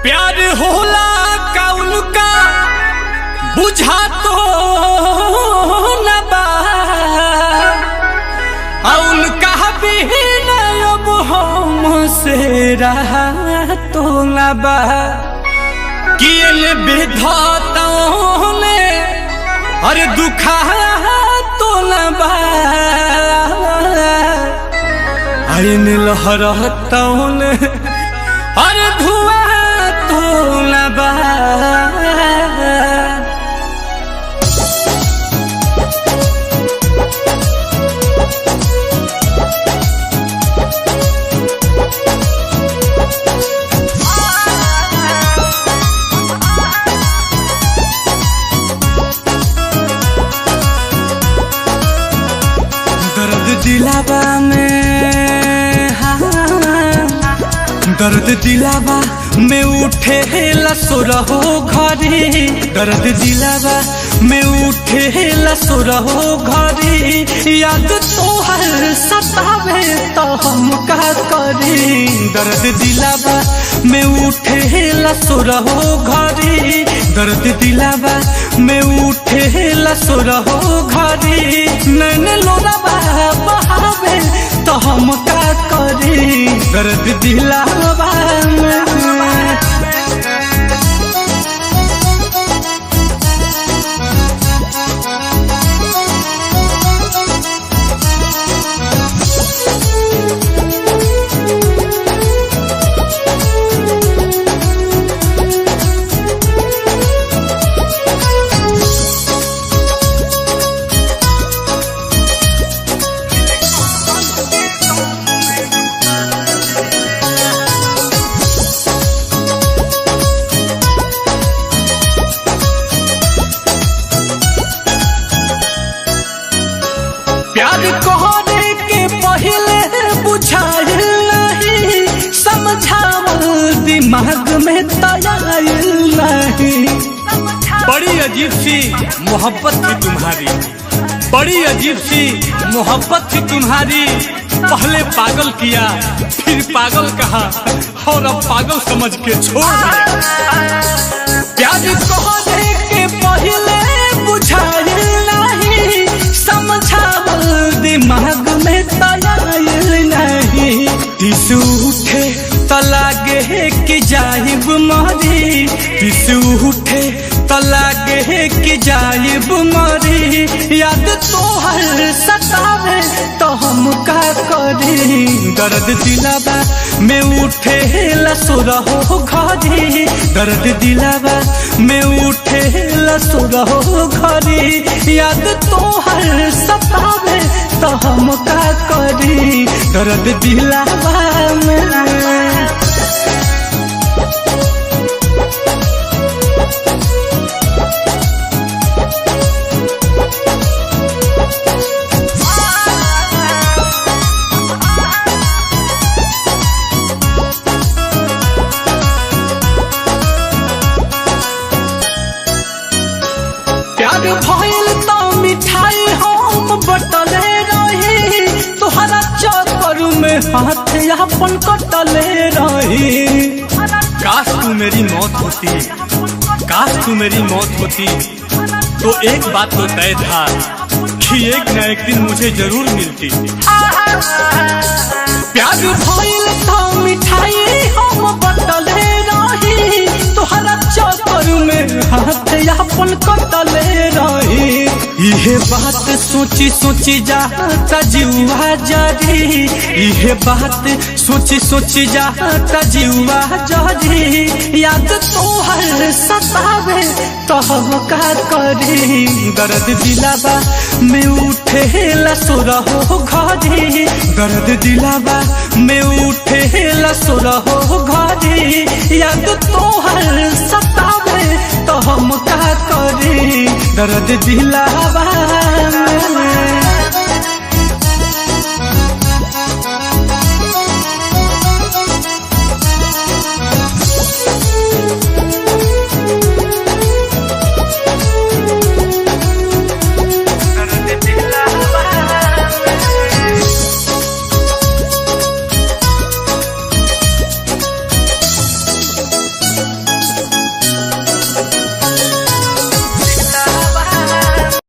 प्यार होला कौन का बुझा तो न बा उनका भी अब हमसे रहा तो न बा कियल विधाताओं ने अरे दुखा तो न बा आइन लहरताओं ने अरे धुआं तो न बा। दिलावा में दर्द दिलावा में उठे लसुरहो घरी दर्द दिलावा में उठे लसुरहो घरी याद तोहर सतावे तो हम का करी दर्द दिलावा में उठे लसुरहो घरी दर्द दिलावा में उठे लसुरहो घरी नैन लोरावा बहावे तो हम का करी दर्द दिलावा में। प्यार कहने के पहले बुझाइल नहीं समझावल दिमाग में तयाइल नहीं। बड़ी अजीब सी मोहब्बत थी तुम्हारी बड़ी अजीब सी मोहब्बत थी तुम्हारी पहले पागल किया फिर पागल कहा और अब पागल समझ के छोड़ दिया। प्यार कहने के पहले बुझाइल नहीं समझावल दिमाग में तयाइल नहीं। दिस उठे तो लागे कि जाइब मरी दिस उठे तो लागे कि जाइब मरी याद तोहर सतावे तो हम का करी दर्द दिलावा में उठे लसुरहो घरी दर्द दिलावा में उठे लसुरहो घरी याद तोहर सतावे तो हम का करी दर्द दिलावा में। प्यार भइल तो मिठाई हम बटले रही तुहरा चक्कर में हाथ अपन कटले रही। काश तू मेरी मौत होती काश तू मेरी मौत होती तो एक बात तो तय था कि एक न एक दिन मुझे जरूर मिलती। प्यार भइल तो मिठाई हम बटले रही तुहरा चक्कर में हाथ अपन कटले रही। इहे बात सोची सोची जाता जीवा जरी इहे बात सोची सोची जाता जीवा जरी याद तोहर सतावे तो हम का करी दर्द दिलावा में उठे लसुरहो घरी दर्द दिलावा में उठे लसुरहो घरी याद तोहर सतावे तो हम का करी दर्द दिलावा में।